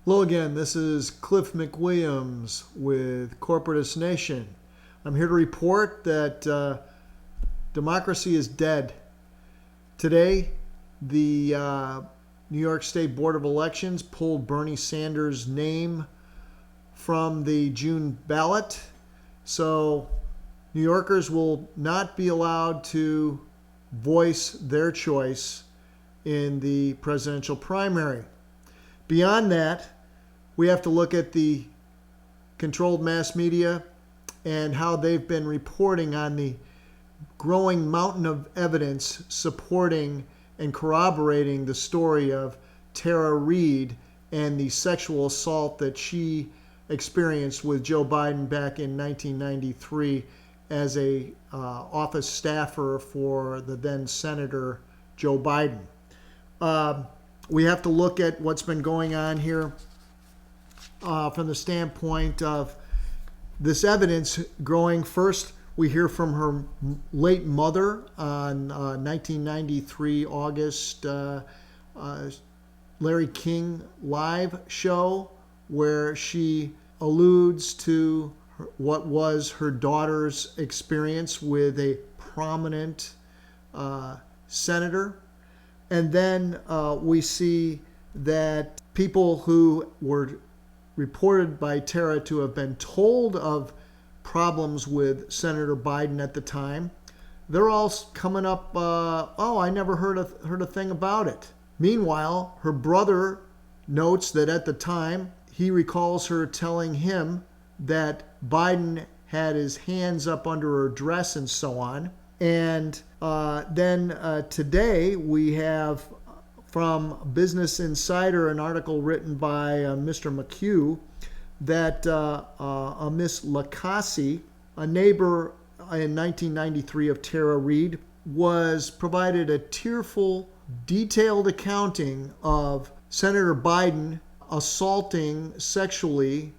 Hello again, this is Cliff McWilliams with Corporatist Nation. I'm here to report that democracy is dead. Today, the New York State Board of Elections pulled Bernie Sanders' name from the June ballot. So New Yorkers will not be allowed to voice their choice in the presidential primary. Beyond that, we have to look at the controlled mass media and how they've been reporting on the growing mountain of evidence supporting and corroborating the story of Tara Reade and the sexual assault that she experienced with Joe Biden back in 1993 as a office staffer for the then Senator Joe Biden. We have to look at what's been going on here from the standpoint of this evidence growing. First, we hear from her late mother on 1993 August Larry King live show, where she alludes to what was her daughter's experience with a prominent senator. And then we see that people who were reported by Tara to have been told of problems with Senator Biden at the time, they're all coming up, I never heard a thing about it. Meanwhile, her brother notes that at the time, he recalls her telling him that Biden had his hands up under her dress and so on. And then today we have from Business Insider an article written by Mr. McHugh that a Miss Lacassie, a neighbor in 1993 of Tara Reade, was provided a tearful, detailed accounting of Senator Biden assaulting sexually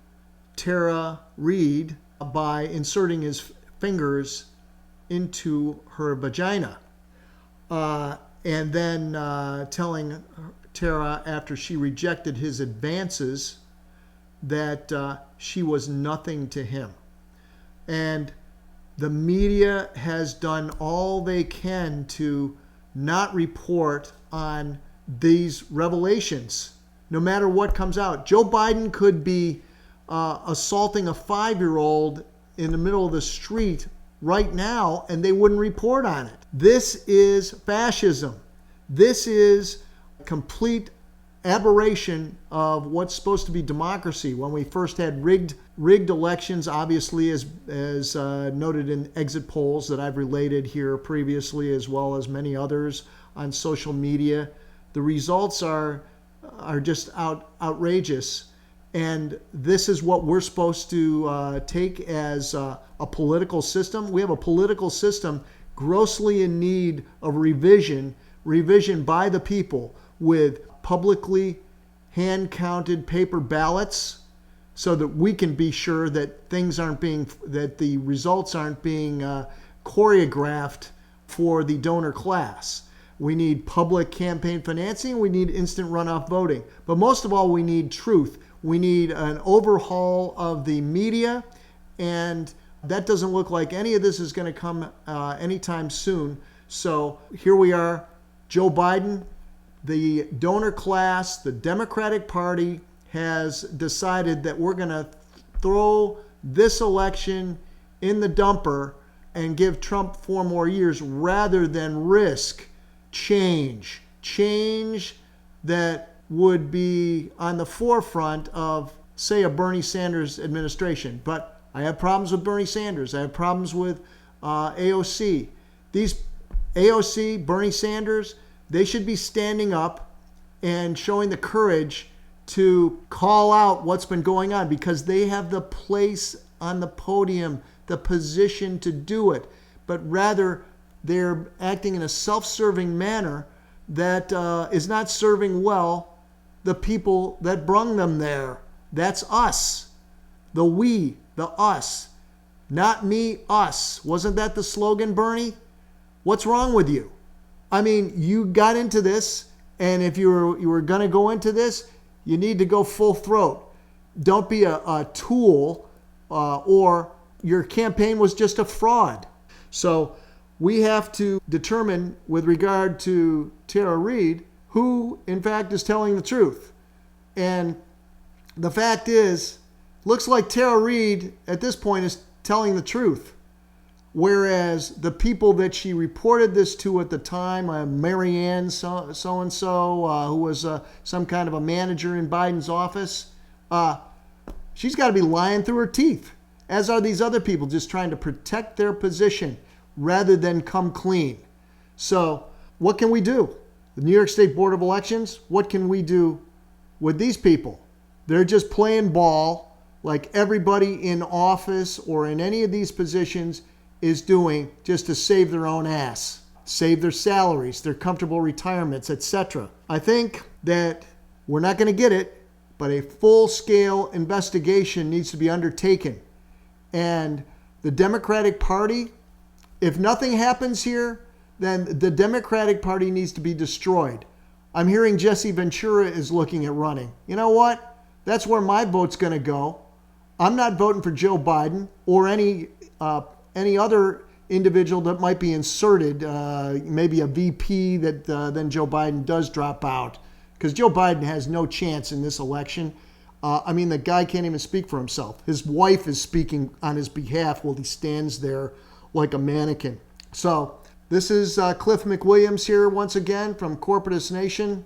Tara Reade by inserting his fingers into her vagina, and then telling Tara, after she rejected his advances, that she was nothing to him. And the media has done all they can to not report on these revelations, no matter what comes out. Joe Biden could be assaulting a 5-year-old in the middle of the street right now, and they wouldn't report on it. This is fascism. This is complete aberration of what's supposed to be democracy. When we first had rigged elections, obviously, as noted in exit polls that I've related here previously, as well as many others on social media, the results are just outrageous. And this is what we're supposed to take as a political system. We have a political system grossly in need of revision by the people, with publicly hand-counted paper ballots, so that we can be sure that that the results aren't being choreographed for the donor class. We need public campaign financing. We need instant runoff voting. But most of all, we need truth. We need an overhaul of the media, and that doesn't look like any of this is going to come anytime soon. So here we are, Joe Biden, the donor class, the Democratic Party has decided that we're going to throw this election in the dumper and give Trump 4 more years rather than risk change that would be on the forefront of, say, a Bernie Sanders administration. But I have problems with Bernie Sanders. I have problems with AOC. These AOC, Bernie Sanders, they should be standing up and showing the courage to call out what's been going on, because they have the place on the podium, the position to do it. But rather, they're acting in a self-serving manner that is not serving well the people that brung them there. That's us. The we, the us. Not me, us. Wasn't that the slogan, Bernie? What's wrong with you? I mean, you got into this, and if you were going to go into this, You need to go full throat. Don't be a tool or your campaign was just a fraud. So we have to determine with regard to Tara Reade who in fact is telling the truth. And the fact is, looks like Tara Reade at this point is telling the truth. Whereas the people that she reported this to at the time, Marianne so-and-so, who was some kind of a manager in Biden's office, she's got to be lying through her teeth, as are these other people just trying to protect their position rather than come clean. So what can we do? The New York State Board of Elections, what can we do with these people? They're just playing ball like everybody in office or in any of these positions is doing just to save their own ass, save their salaries, their comfortable retirements, etc. I think that we're not going to get it, but a full-scale investigation needs to be undertaken. And the Democratic Party, if nothing happens here, then the Democratic Party needs to be destroyed. I'm hearing Jesse Ventura is looking at running. You know what? That's where my vote's going to go. I'm not voting for Joe Biden or any other individual that might be inserted, maybe a VP that then Joe Biden does drop out, because Joe Biden has no chance in this election. The guy can't even speak for himself. His wife is speaking on his behalf while he stands there like a mannequin. So this is Cliff McWilliams here once again from Corporatist Nation.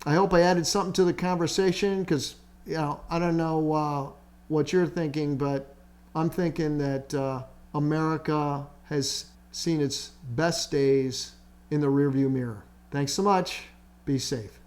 I hope I added something to the conversation because, I don't know what you're thinking, but I'm thinking that America has seen its best days in the rearview mirror. Thanks so much. Be safe.